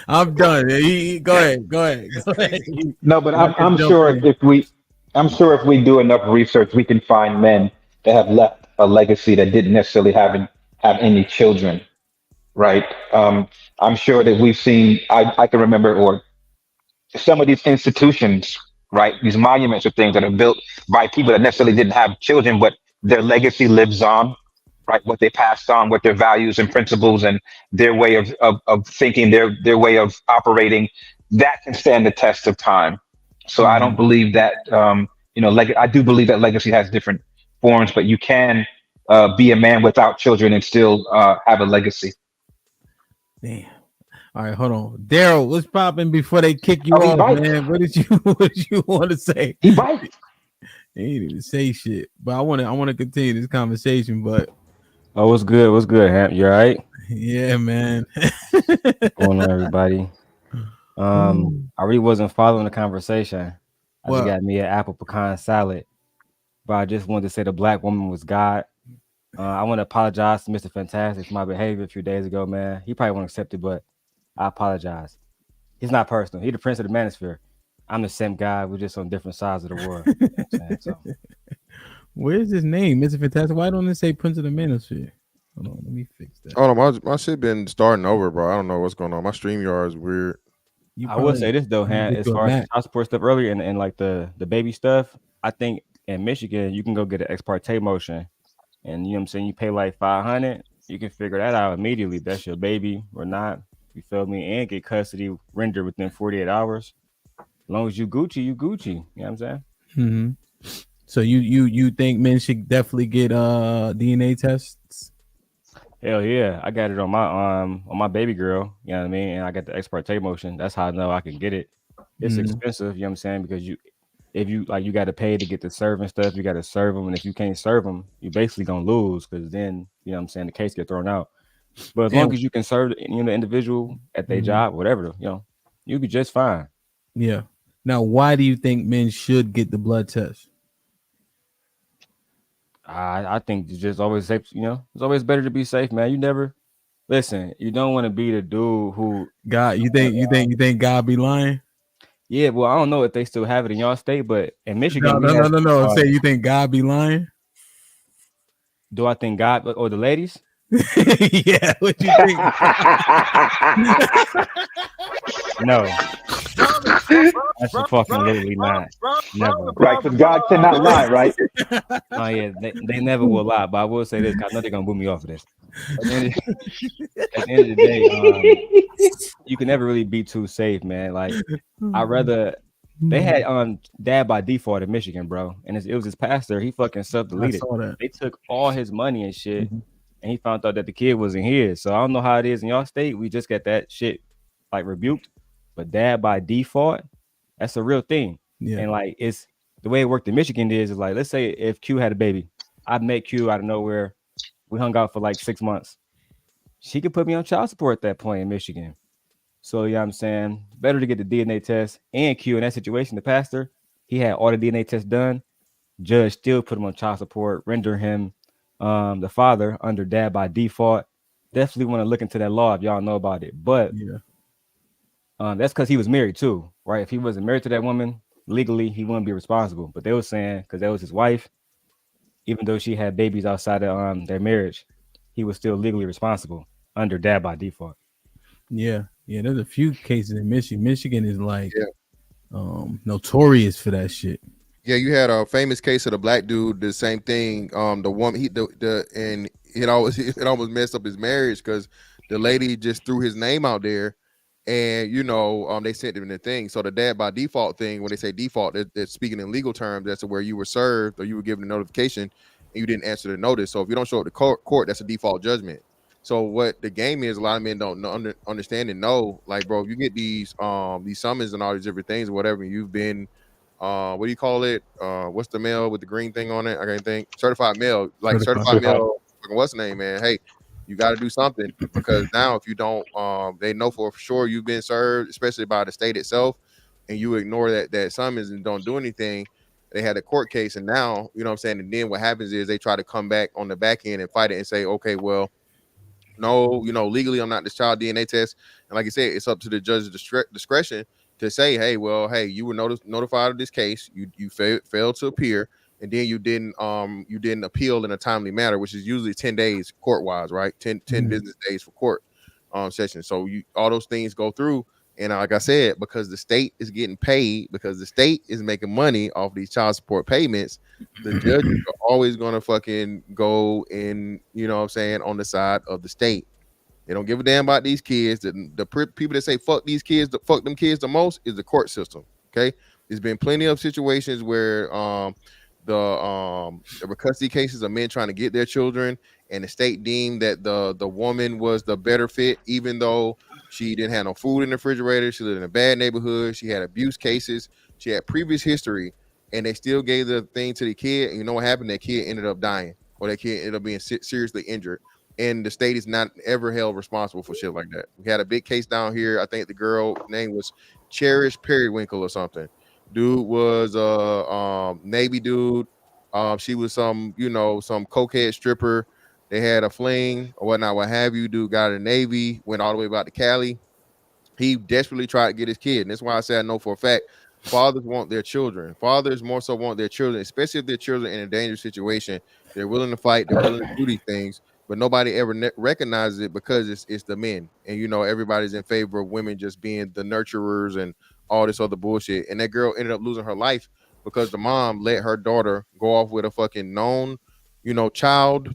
I'm done. Go ahead. No, but Y'all can I'm jump sure in. if we do enough research, we can find men that have left a legacy that didn't necessarily have any children, right? I'm sure that we've seen. I can remember, or some of these institutions, right? These monuments or things that are built by people that necessarily didn't have children, but their legacy lives on, right? What they passed on, what their values and principles and their way of thinking, their way of operating, that can stand the test of time. So I don't Mhm. believe that, I do believe that legacy has different forms, but you can be a man without children and still have a legacy. Damn. All right, hold on, Daryl. What's popping before they kick you Oh, he off, bites. man? What did you What did you want to say? He bites. He didn't even say shit, but I want to continue this conversation. But Oh, what's good? What's good, Hamp? You all right? yeah, man. What's going on, everybody? I really wasn't following the conversation. I just Well, got me an apple pecan salad, but I just wanted to say the black woman was God. I want to apologize to Mr. Fantastic for my behavior a few days ago, man. He probably won't accept it, but I apologize. It's not personal. He the prince of the manosphere. I'm the same guy. We're just on different sides of the war. You know what I'm saying? So where's his name, Mr. Fantastic? Why don't it say Prince of the Manosphere? Hold on, let me fix that. Oh no, my shit been starting over, bro. I don't know what's going on. My stream yard is weird. You I will probably say this though, need to Han, get as you a far as the Mac. child support stuff earlier and like the baby stuff, I think in Michigan you can go get an ex parte motion, and you know what I'm saying, you pay like 500, you can figure that out immediately if that's your baby or not. You feel me? And get custody rendered within 48 hours. As long as you Gucci, you Gucci. You know what I'm saying? Mm-hmm. So you think men should definitely get DNA tests? Hell yeah. I got it on my baby girl, you know what I mean? And I got the ex parte motion. That's how I know I can get it. It's Mm-hmm. expensive, you know what I'm saying? Because if you like, you got to pay to get the serve and stuff. You got to serve them, and if you can't serve them, you basically gonna lose because then you know what I'm saying, the case get thrown out. But as long And as you can serve the individual at their mhm. job, whatever, you'll be just fine. Yeah. Now, why do you think men should get the blood test? I think it's just always safe. It's always better to be safe, man. You never listen. You don't want to be the dude who. God, you think God be lying? Yeah, well, I don't know if they still have it in y'all state, but in No, Michigan we no, no, have. no, no. Say you think God be lying? Do I think God or the ladies? Yeah, what you think? No, absolutely not. Never. Right, because God cannot lie, right? Oh yeah, they never will lie. But I will say this, 'cause I know they're gonna boo me off of this. At the end of, at the, end of the day, you can never really be too safe, man. Like I rather they had dad by default in Michigan, bro, and it was his pastor. He fucking self I deleted. saw that. They took all his money and shit, Mhm. and he found out that the kid wasn't his. So I don't know how it is in y'all state. We just got that shit like rebuked, but dad by default, that's a real thing. Yeah. And like it's the way it worked in Michigan is like, let's say if Q had a baby, I'd met Q out of nowhere. We hung out for like 6 months. She could put me on child support at that point in Michigan. So yeah, I'm saying better to get the DNA test and Q in that situation. The pastor, he had all the DNA tests done. Judge still put him on child support, render him the father under dad by default. Definitely want to look into that law if y'all know about it. But Yeah. that's because he was married too, right? If he wasn't married to that woman legally, he wouldn't be responsible. But they were saying because that was his wife, even though she had babies outside of their marriage, he was still legally responsible under dad by default. Yeah. Yeah. There's a few cases in Michigan. Michigan is like Yeah. notorious for that shit. Yeah, you had a famous case of the black dude, the same thing. The woman, and it almost messed up his marriage because the lady just threw his name out there, and they sent him the thing. So the dad by default thing, when they say default, they're speaking in legal terms. That's where you were served or you were given a notification and you didn't answer the notice. So if you don't show up to court, that's a default judgment. So what the game is, a lot of men don't understand and know. Like, bro, if you get these summons and all these different things or whatever, you've been what do you call it? What's the mail with the green thing on it? I can't think. Certified mail, like Certified. certified mail. What's the name, man? Hey, you got to do something because now if you don't, they know for sure you've been served, especially by the state itself, and you ignore that summons and don't do anything. They had a court case, and now you know what I'm saying. And then what happens is they try to come back on the back end and fight it and say, okay, well, no, legally I'm not this child DNA test. And like I said, it's up to the judge's discretion to say, hey, well, hey, you were notified of this case, you failed to appear, and then you didn't appeal in a timely manner, which is usually 10 days court wise, right? 10 business days for court session. So all those things go through. And like I said, because the state is getting paid, because the state is making money off these child support payments, the judges are always gonna fucking go in, on the side of the state. They don't give a damn about these kids. The people that say fuck these kids, fuck them kids the most is the court system. Okay, there's been plenty of situations where there were custody cases of men trying to get their children, and the state deemed that the woman was the better fit, even though she didn't have no food in the refrigerator, she lived in a bad neighborhood, she had abuse cases, she had previous history, and they still gave the thing to the kid. And you know what happened? That kid ended up dying, or that kid ended up being seriously injured. And the state is not ever held responsible for shit like that. We had a big case down here. I think the girl name was Cherish Periwinkle or something. Dude was a Navy dude. She was some cokehead stripper. They had a fling or whatnot, what have you. Dude got a Navy, went all the way back to Cali. He desperately tried to get his kid. And that's why I say I know for a fact fathers want their children. Fathers more so want their children, especially if their children in a dangerous situation. They're willing to fight. They're willing to do these things. But nobody ever recognizes it because it's the men. And, everybody's in favor of women just being the nurturers and all this other bullshit. And that girl ended up losing her life because the mom let her daughter go off with a fucking known, child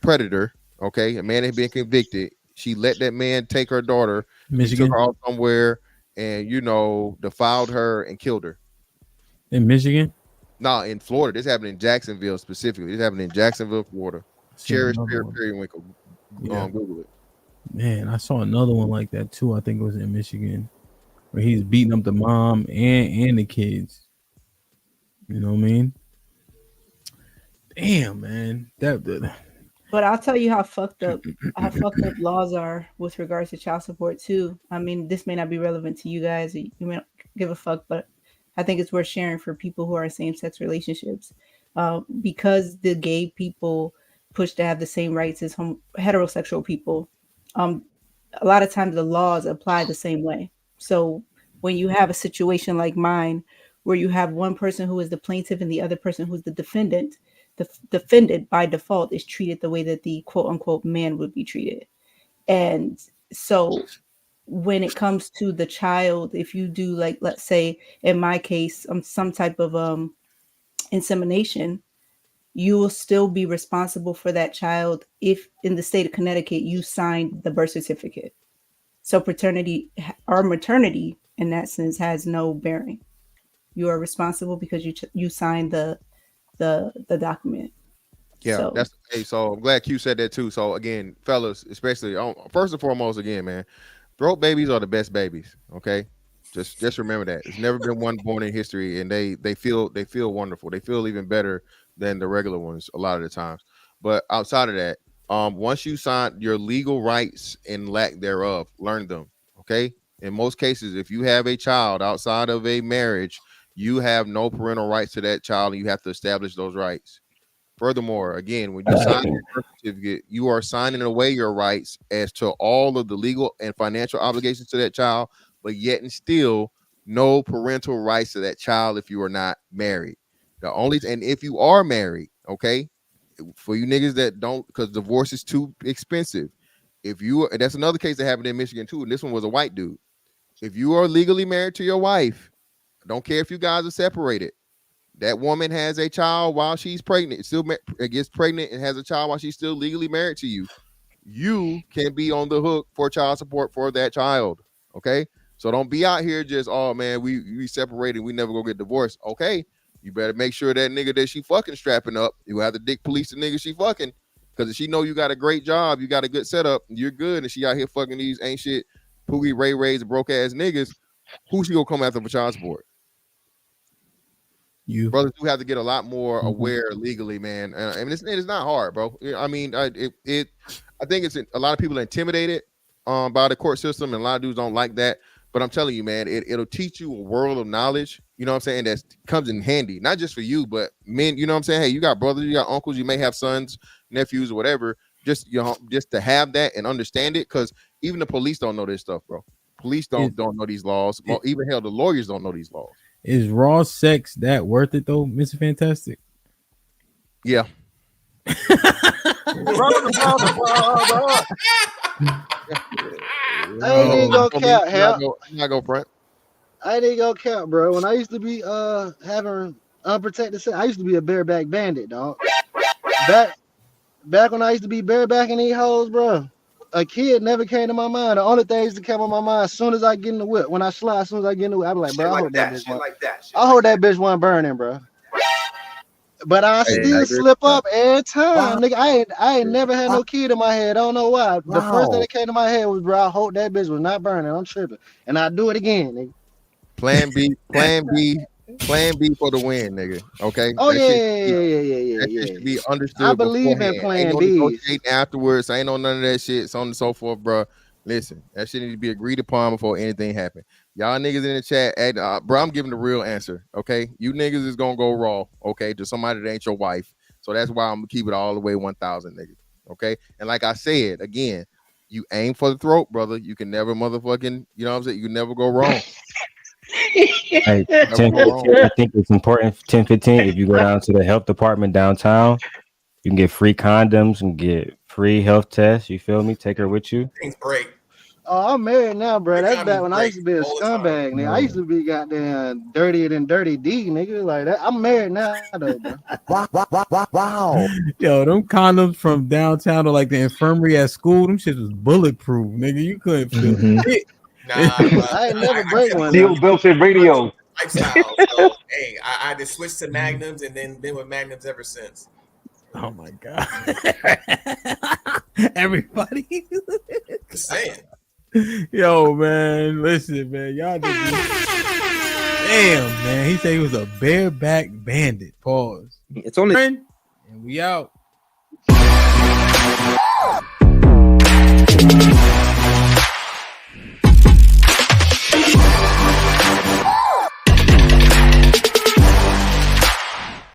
predator. Okay. A man had been convicted. She let that man take her daughter, Michigan, took her out somewhere and, defiled her and killed her. in Michigan? No, in Florida. This happened in Jacksonville specifically. This happened in Jacksonville, Florida. Cherish Periwinkle. Yeah. Google it. Man, I saw another one like that too. I think it was in Michigan, where he's beating up the mom and the kids. You know what I mean? Damn, man. But I'll tell you how fucked up laws are with regards to child support too. I mean, this may not be relevant to you guys. You may not give a fuck, but I think it's worth sharing for people who are in same-sex relationships. Because the gay people push to have the same rights as heterosexual people, a lot of times the laws apply the same way. So when you have a situation like mine, where you have one person who is the plaintiff and the other person who's the defendant, the defendant by default is treated the way that the quote unquote man would be treated. And so when it comes to the child, if you do, like, let's say in my case, some type of insemination, you will still be responsible for that child if in the state of Connecticut you signed the birth certificate. So paternity or maternity in that sense has no bearing. You are responsible because you signed the document. Yeah, so I'm glad Q said that too. So again, fellas, especially first and foremost, again, man, throat babies are the best babies. Okay, just remember that. There's never been one born in history, and they feel wonderful. They feel even better than the regular ones a lot of the times. But outside of that, once you sign your legal rights and lack thereof, learn them. Okay. In most cases, if you have a child outside of a marriage, you have no parental rights to that child, and you have to establish those rights. Furthermore, again, when you sign your birth certificate, you are signing away your rights as to all of the legal and financial obligations to that child, but yet and still no parental rights to that child if you are not married. And if you are married, okay, for you niggas that don't, because divorce is too expensive. That's another case that happened in Michigan too, and this one was a white dude. If you are legally married to your wife, I don't care if you guys are separated, that woman has a child while she's pregnant, still gets pregnant and has a child while she's still legally married to you, you can be on the hook for child support for that child. Okay, so don't be out here just, oh man, we separated, we never go get divorced. Okay, you better make sure that nigga that she fucking strapping up, you have to dick police the nigga she fucking, because if she know you got a great job, you got a good setup, you're good, and she out here fucking these ain't shit poogie ray rays broke ass niggas, who she gonna come after for child support? You brothers do have to get a lot more aware legally, man. I mean, it's not hard, bro. I mean, I think it's a lot of people are intimidated by the court system, and a lot of dudes don't like that. But I'm telling you, man, it'll teach you a world of knowledge. You know what I'm saying? That comes in handy, not just for you, but men. You know what I'm saying? Hey, you got brothers, you got uncles, you may have sons, nephews, or whatever. just just to have that and understand it, because even the police don't know this stuff, bro. Police don't know these laws. Even hell, the lawyers don't know these laws. Is raw sex that worth it though, Mr. Fantastic? Yeah. I ain't even gonna count, hell. I'm not gonna front. I ain't even gonna count, bro. When I used to be having unprotected sex, I used to be a bareback bandit, dog. Back when I used to be barebacking these hoes, bro. A kid never came to my mind. The only things that came on my mind as soon as I get in the whip, when I slide, as soon as I get in the whip, I be like, bro, I hope that bitch wasn't burning, bro. But I still slip up every time, nigga. I ain't never had no kid in my head. I don't know why. The first thing that came to my head was, bro, I hope that bitch was not burning. I'm tripping, and I do it again, nigga. Plan B for the win, nigga. Okay. Oh that yeah. Shit should be understood. I believe in Plan B. Negotiating afterwards. I ain't on none of that shit. So on and so forth, bro. Listen, that shit need to be agreed upon before anything happen. Y'all niggas in the chat, bro, I'm giving the real answer. Okay, you niggas is gonna go raw. Okay, to somebody that ain't your wife. So that's why I'm gonna keep it all the way 1,000, niggas. Okay, and like I said again, you aim for the throat, brother. You can never motherfucking, you know what I'm saying? You can never go wrong. Hey, 10-15, I think it's important. 10-15, if you go down to the health department downtown, you can get free condoms and get free health tests. You feel me? Take her with you. Things break. Oh, I'm married now, bro. That's back when I used to be a scumbag, nigga. I used to be goddamn dirtier than Dirty D, nigga. Like that. I'm married now, though, bro. Wow. Yo, them condoms from downtown to like the infirmary at school, them shit was bulletproof, nigga. You couldn't feel it. Nah, I ain't never break one. Steel built-in radio. Lifestyle. So, hey, I just switched to Magnums and then been with Magnums ever since. Oh my god. Everybody. Just saying. Yo, man, listen, man, y'all just damn, man. He said he was a bareback bandit. Pause. It's only And we out.